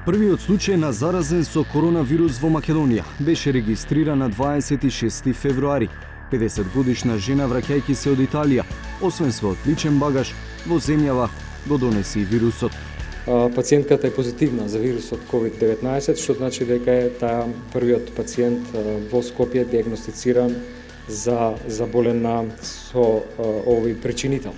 Првиот случај на заразен со коронавирус во Македонија беше регистриран на 26 февруари. 50-годишна жена враќајќи се од Италија, освен својот личен багаж, во земјава го донесе и вирусот. Пациентката е позитивна за вирусот COVID-19, што значи дека е таа првиот пациент во Скопје диагностициран за заболена со овој причинител.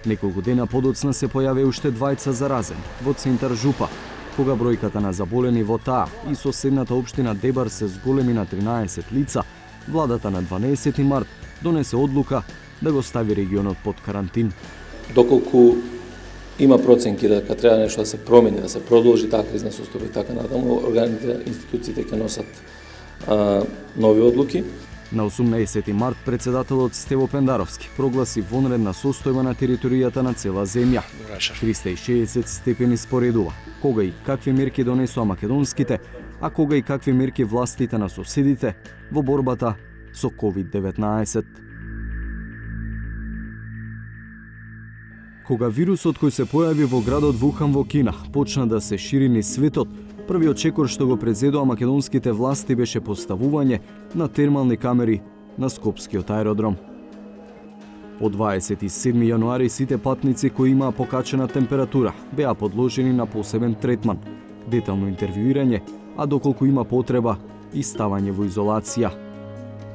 Неколку дена подоцна се појави уште двајца заразен во центар Жупа, кога бројката на заболени во таа и соседната општина Дебар се зголеми на 13 лица. Владата на 12 март донесе одлука да го стави регионот под карантин. Доколку има проценки дека треба нешто да се промени, да се продолжи таа кризна состојба и така натаму, органите, институциите ќе носат нови одлуки. На 18 март председателот Стево Пендаровски прогласи вонредна состојба на територијата на цела земја. 360 степени споредува кога и какви мерки донесоа македонските, а кога и какви мерки властите на соседите во борбата со COVID-19. Кога вирусот кој се појави во градот Вухан во Кина почна да се шири низ светот, првиот чекор што го презедоа македонските власти беше поставување на термални камери на Скопскиот аеродром. Од 27 јануари сите патници кои имаа покачена температура беа подложени на посебен третман, детално интервјуирање, а доколку има потреба и ставање во изолација.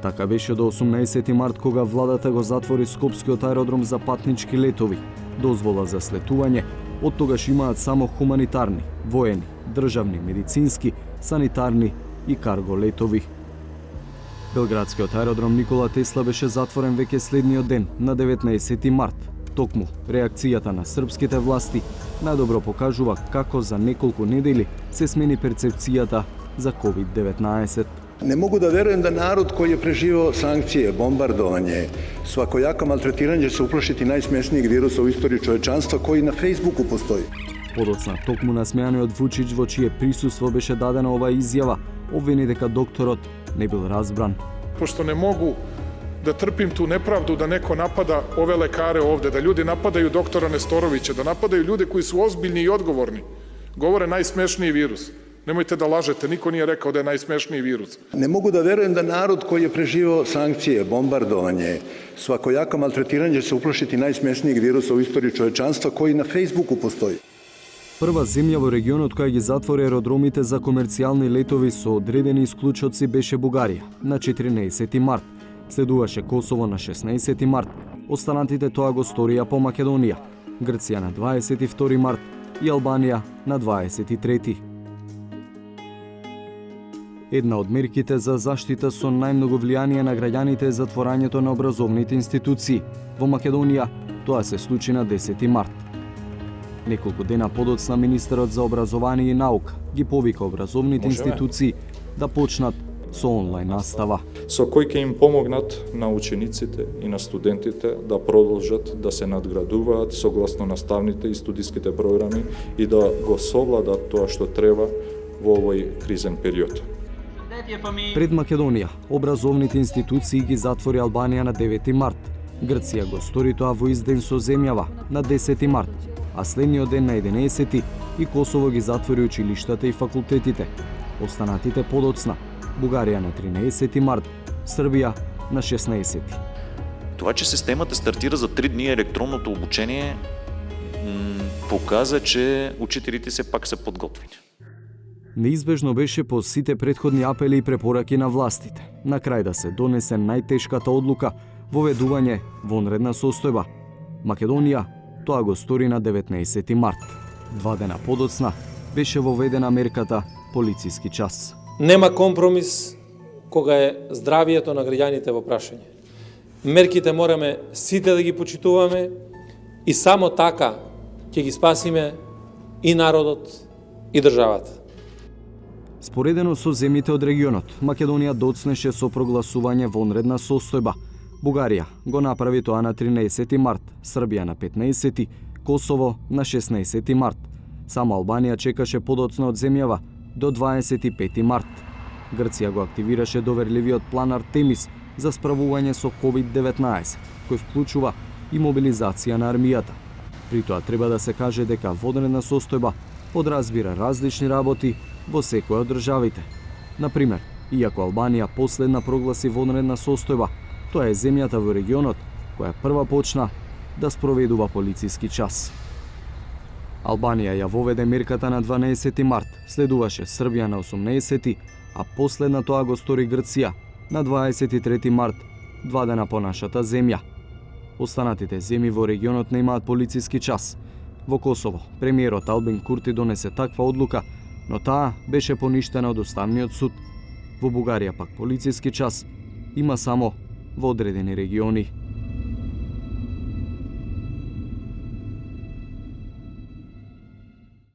Така беше до 18 март кога владата го затвори Скопскиот аеродром за патнички летови. Дозвола за слетување од тогаш имаат само хуманитарни, воени, државни, медицински, санитарни и карго летови. Белградскиот аеродром Никола Тесла беше затворен веќе следниот ден, на 19 март. Токму, реакцијата на српските власти најдобро покажува како за неколку недели се смени перцепцијата за COVID-19. Не могу да веруjem da narod koji je preživao sankcije, bombardovanje, svakojako maltretiranje će se uplašiti najsmešnijeg virusa u istoriji čovečanstva koji na Facebooku postoji. Подоцна, токму насмеаниот Вучич во чие присуство беше дадена оваа изјава, обвини дека докторот не бил разбран. Pošto ne mogu da trpim tu nepravdu da neko napada ove lekare ovde, da ljudi napadaju doktora Nestorovića, da napadaju ljude koji su ozbiljni i odgovorni, govore najsmešniji virus. Nemojte da lažete, niko nije rekao da je najsmešniji virus. Ne mogu da verujem da narod koji je preživao sankcije, bombardovanje, svakojako maltretiranje će se uplašiti najsmešnijeg virusa u istoriji čovečanstva koji na Facebooku postoji. Прва земја во регионот која ги затвори аеродромите за комерцијални летови со одредени исклучоци беше Бугарија на 14 март. Следуваше Косово на 16 март. Останатите тоа го сторија по Македонија, Грција на 22 март и Албанија на 23. Една од мерките за заштита со најмногу влијание на граѓаните е затворањето на образовните институции. Во Македонија тоа се случи на 10 март. Неколку дена подоцна министерот за образование и наука ги повика образовните институции да почнат со онлайн настава. Со кој ќе им помогнат на учениците и на студентите да продолжат да се надградуваат согласно наставните и студиските програми и да го совладат тоа што треба во овој кризен период. Пред Македонија, образовните институции ги затвори Албанија на 9 март. Грција го стори тоа во изден со земјава на 10 март, а следниот ден на 11 и Косово ги затвори училиштата и факултетите. Останатите подоцна, Бугарија на 13 март, Србија на 16. Това, че системата стартира за 3 дни електронното обучение, показа, че учителите се пак се подготвени. Неизбежно беше по сите претходни апели и препораки на властите. На крај да се донесе најтешката одлука воведување вонредна состојба. Македонија тоа го стори на 19 март. 2 дена подоцна беше воведена мерката полициски час. Нема компромис кога е здравието на граѓаните во прашање. Мерките мораме сите да ги почитуваме и само така ќе ги спасиме и народот и државата. Споредено со земјите од регионот, Македонија доцнеше со прогласување вонредна состојба. Бугарија го направи тоа на 13 март, Србија на 15, Косово на 16 март. Само Албанија чекаше подоцна од земјава до 25 март. Грција го активираше доверливиот план Артемис за справување со COVID-19, кој вклучува и мобилизација на армијата. При тоа треба да се каже дека вонредна состојба подразбира различни работи во секоја од државите. Например, иако Албанија последна прогласи вонредна состојба, тоа е земјата во регионот која прва почна да спроведува полициски час. Албанија ја воведе мерката на 12 март, следуваше Србија на 18, а последна тоа го стори Грција на 23 март, 2 дена по нашата земја. Останатите земји во регионот не имаат полициски час. Во Косово, премиерот Албин Курти донесе таква одлука, но таа беше поништена од Уставниот суд. Во Бугарија пак полициски час има само во одредени региони.